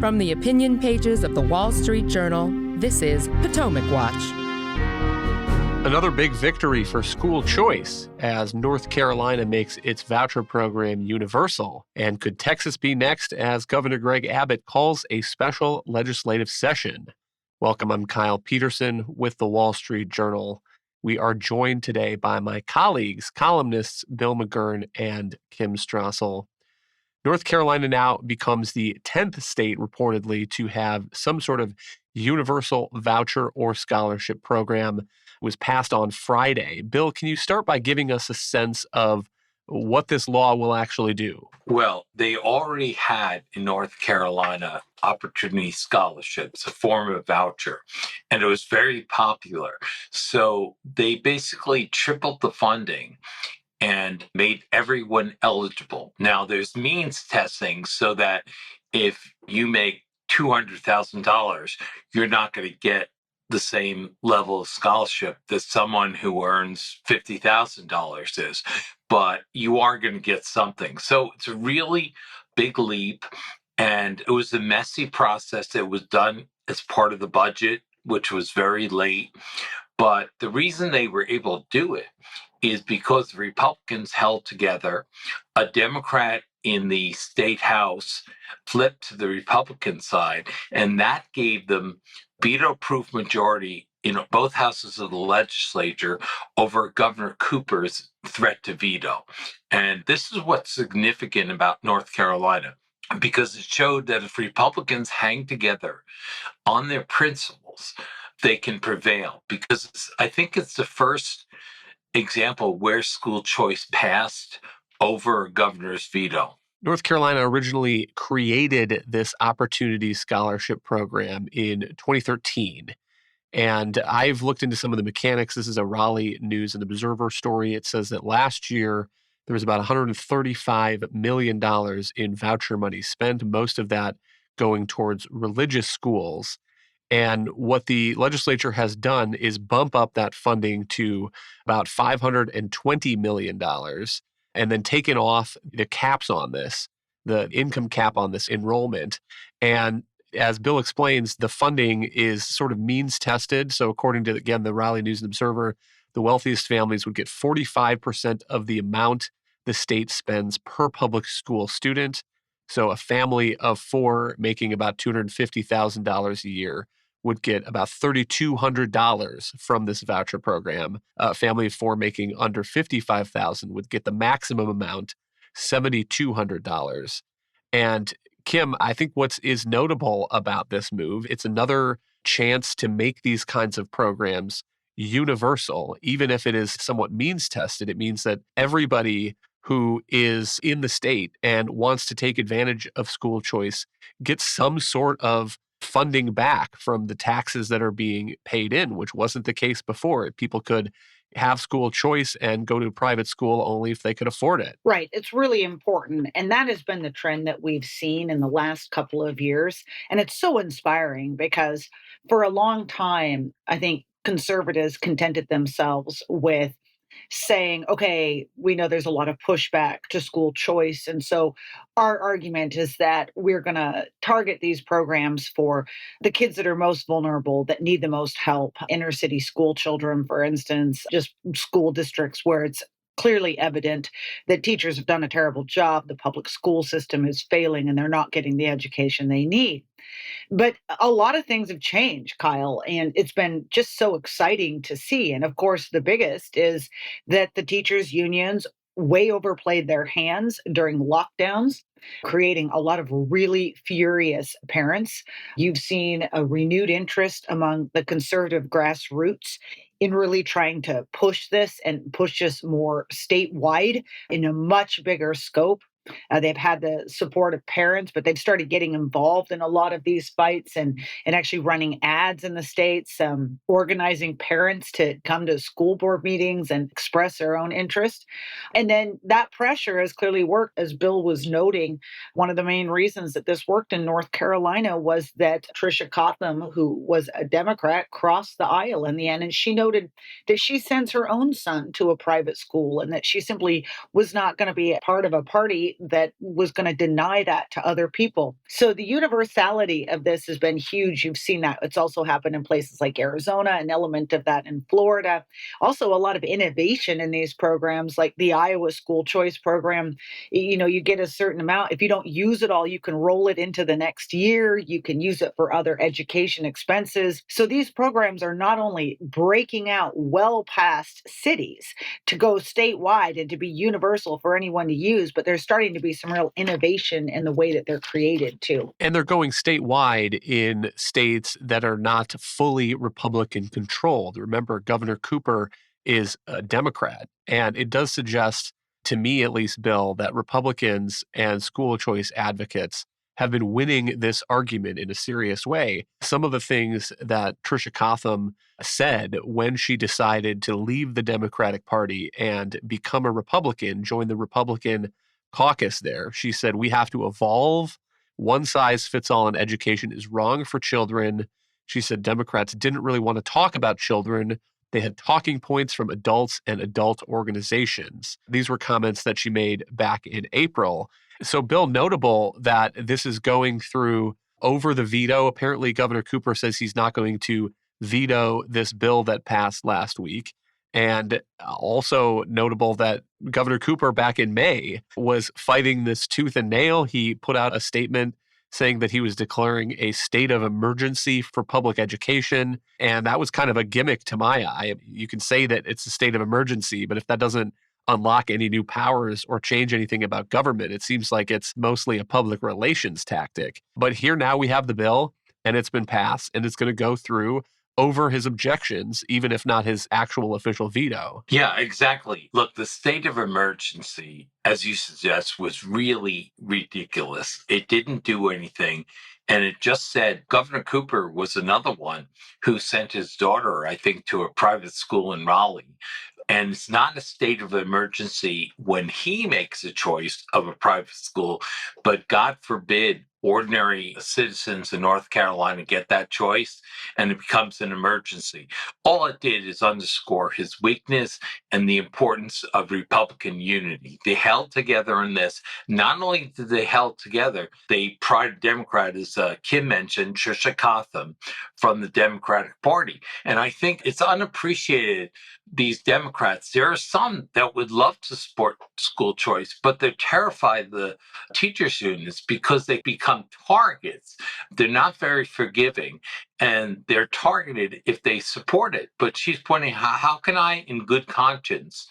From the opinion pages of the Wall Street Journal, this is Potomac Watch. Another big victory for school choice as North Carolina makes its voucher program universal. And could Texas be next as Governor Greg Abbott calls a special legislative session? Welcome, I'm Kyle Peterson with the Wall Street Journal. We are joined today by my colleagues, columnists Bill McGurn and Kim Strassel. North Carolina now becomes the 10th state reportedly to have some sort of universal voucher or scholarship program. It was passed on Friday. Bill, can you start by giving us a sense of what this law will actually do? Well, they already had in North Carolina opportunity scholarships, a form of voucher, and it was very popular. So they basically tripled the funding and made everyone eligible. Now, there's means testing so that if you make $200,000, you're not going to get the same level of scholarship that someone who earns $50,000 is, but you are going to get something. So it's a really big leap, and it was a messy process. It was done as part of the budget, which was very late, but the reason they were able to do it is because the Republicans held together. A Democrat in the state house flipped to the Republican side, and that gave them veto-proof majority in both houses of the legislature over Governor Cooper's threat to veto. And this is what's significant about North Carolina, because it showed that if Republicans hang together on their principles, they can prevail. Because I think it's the first example where school choice passed over a governor's veto. North Carolina originally created this Opportunity Scholarship Program in 2013. And I've looked into some of the mechanics. This is a Raleigh News and Observer story. It says that last year there was about $135 million in voucher money spent, most of that going towards religious schools. And what the legislature has done is bump up that funding to about $520 million and then taken off the caps on this, the income cap on this enrollment. And as Bill explains, the funding is sort of means tested. So according to, again, the Raleigh News and Observer, the wealthiest families would get 45% of the amount the state spends per public school student. So a family of four making about $250,000 a year would get about $3,200 from this voucher program. A family of four making under $55,000 would get the maximum amount, $7,200. And Kim, I think what is notable about this move, it's another chance to make these kinds of programs universal, even if it is somewhat means tested. It means that everybody who is in the state and wants to take advantage of school choice gets some sort of funding back from the taxes that are being paid in, which wasn't the case before. People could have school choice and go to private school only if they could afford it. Right. It's really important. And that has been the trend that we've seen in the last couple of years. And it's so inspiring because for a long time, I think conservatives contented themselves with saying, okay, we know there's a lot of pushback to school choice. And so our argument is that we're going to target these programs for the kids that are most vulnerable, that need the most help. Inner city school children, for instance, just school districts where it's clearly evident that teachers have done a terrible job. The public school system is failing and they're not getting the education they need. But a lot of things have changed, Kyle, and it's been just so exciting to see. And of course, the biggest is that the teachers' unions way overplayed their hands during lockdowns, creating a lot of really furious parents. You've seen a renewed interest among the conservative grassroots in really trying to push this and push this more statewide in a much bigger scope. They've had the support of parents, but they've started getting involved in a lot of these fights and actually running ads in the states, organizing parents to come to school board meetings and express their own interest. And then that pressure has clearly worked. As Bill was noting, one of the main reasons that this worked in North Carolina was that Tricia Cotham, who was a Democrat, crossed the aisle in the end. And she noted that she sends her own son to a private school and that she simply was not going to be a part of a party state that was going to deny that to other people. So the universality of this has been huge. You've seen that. It's also happened in places like Arizona, an element of that in Florida. Also, a lot of innovation in these programs, like the Iowa school choice program. You get a certain amount. If you don't use it all, you can roll it into the next year. You can use it for other education expenses. So these programs are not only breaking out well past cities to go statewide and to be universal for anyone to use, but there's starting to be some real innovation in the way that they're created too. And they're going statewide in states that are not fully Republican controlled. Remember, Governor Cooper is a Democrat. And it does suggest, to me at least, Bill, that Republicans and school choice advocates have been winning this argument in a serious way. Some of the things that Tricia Cotham said when she decided to leave the Democratic Party and become a Republican, join the Republican caucus there, she said, we have to evolve. One size fits all in education is wrong for children. She said Democrats didn't really want to talk about children. They had talking points from adults and adult organizations. These were comments that she made back in April. So, Bill, notable that this is going through over the veto. Apparently, Governor Cooper says he's not going to veto this bill that passed last week. And also notable that Governor Cooper back in May was fighting this tooth and nail. He put out a statement saying that he was declaring a state of emergency for public education. And that was kind of a gimmick to my eye. You can say that it's a state of emergency, but if that doesn't unlock any new powers or change anything about government, it seems like it's mostly a public relations tactic. But here now we have the bill, and it's been passed, and it's going to go through over his objections, even if not his actual official veto. Yeah, exactly. Look, the state of emergency, as you suggest, was really ridiculous. It didn't do anything. And it just said Governor Cooper was another one who sent his daughter, I think, to a private school in Raleigh. And it's not a state of emergency when he makes a choice of a private school, but God forbid ordinary citizens in North Carolina get that choice and it becomes an emergency. All it did is underscore his weakness and the importance of Republican unity. They held together in this. Not only did they held together, they pried Democrat, as Kim mentioned, Tricia Cotham from the Democratic Party. And I think it's unappreciated, these Democrats. There are some that would love to support school choice, but they're terrified of the teachers' unions because they become targets. They're not very forgiving, and they're targeted if they support it. But she's pointing, how can I, in good conscience,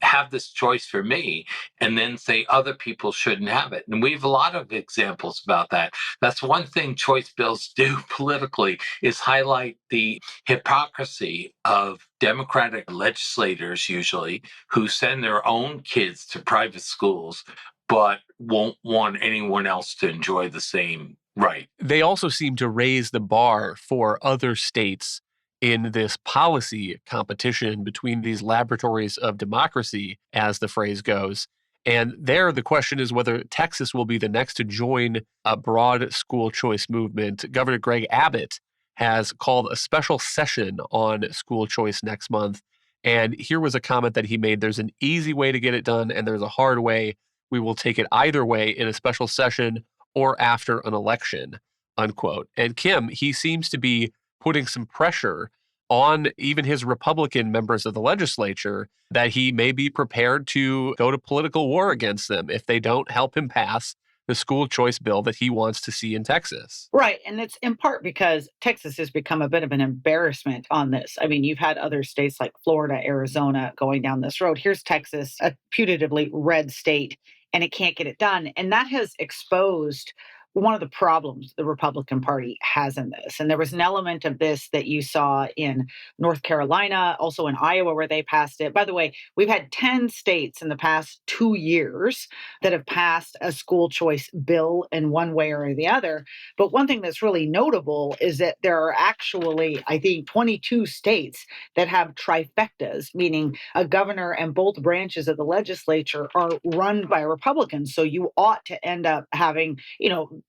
have this choice for me and then say other people shouldn't have it? And we have a lot of examples about that. That's one thing choice bills do politically, is highlight the hypocrisy of Democratic legislators, usually, who send their own kids to private schools but won't want anyone else to enjoy the same right. They also seem to raise the bar for other states in this policy competition between these laboratories of democracy, as the phrase goes. And there, the question is whether Texas will be the next to join a broad school choice movement. Governor Greg Abbott has called a special session on school choice next month. And here was a comment that he made. There's an easy way to get it done, and there's a hard way. We will take it either way in a special session or after an election, unquote. And Kim, he seems to be putting some pressure on even his Republican members of the legislature that he may be prepared to go to political war against them if they don't help him pass the school choice bill that he wants to see in Texas. Right. And it's in part because Texas has become a bit of an embarrassment on this. I mean, you've had other states like Florida, Arizona going down this road. Here's Texas, a putatively red state, and it can't get it done. And that has exposed one of the problems the Republican Party has in this. And there was an element of this that you saw in North Carolina, also in Iowa, where they passed it. By the way, we've had 10 states in the past 2 years that have passed a school choice bill in one way or the other. But one thing that's really notable is that there are actually, I think, 22 states that have trifectas, meaning a governor and both branches of the legislature are run by Republicans. So you ought to end up having,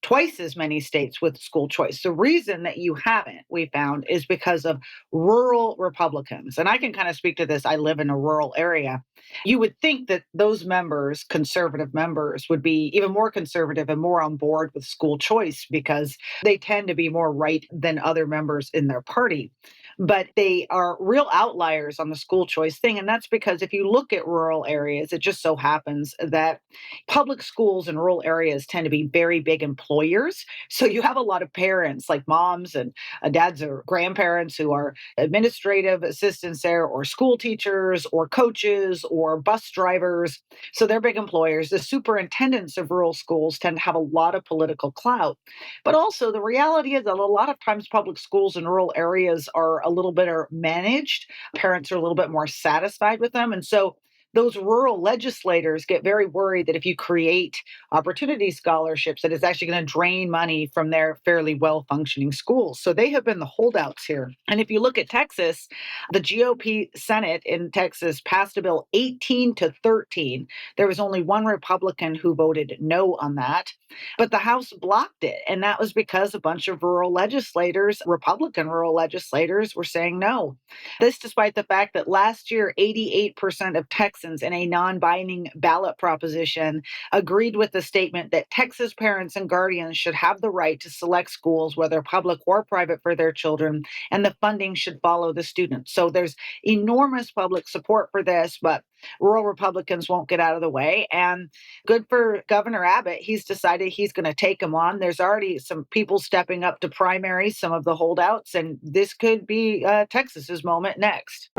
twice as many states with school choice. The reason that you haven't, we found, is because of rural Republicans. And I can kind of speak to this. I live in a rural area. You would think that those members, conservative members, would be even more conservative and more on board with school choice because they tend to be more right than other members in their party. But they are real outliers on the school choice thing. And that's because if you look at rural areas, it just so happens that public schools in rural areas tend to be very big employers. So you have a lot of parents, like moms and dads or grandparents, who are administrative assistants there, or school teachers, or coaches, or bus drivers. So they're big employers. The superintendents of rural schools tend to have a lot of political clout. But also, the reality is that a lot of times public schools in rural areas are a little better managed. Parents are a little bit more satisfied with them. And so those rural legislators get very worried that if you create opportunity scholarships, that it's actually going to drain money from their fairly well-functioning schools. So they have been the holdouts here. And if you look at Texas, the GOP Senate in Texas passed a bill 18-13. There was only one Republican who voted no on that, but the House blocked it. And that was because a bunch of rural legislators, Republican rural legislators, were saying no. This despite the fact that last year, 88% of Texans in a non-binding ballot proposition agreed with the statement that Texas parents and guardians should have the right to select schools, whether public or private, for their children, and the funding should follow the students. So there's enormous public support for this, but rural Republicans won't get out of the way. And good for Governor Abbott. He's decided he's going to take them on. There's already some people stepping up to primary some of the holdouts, and this could be Texas's moment next.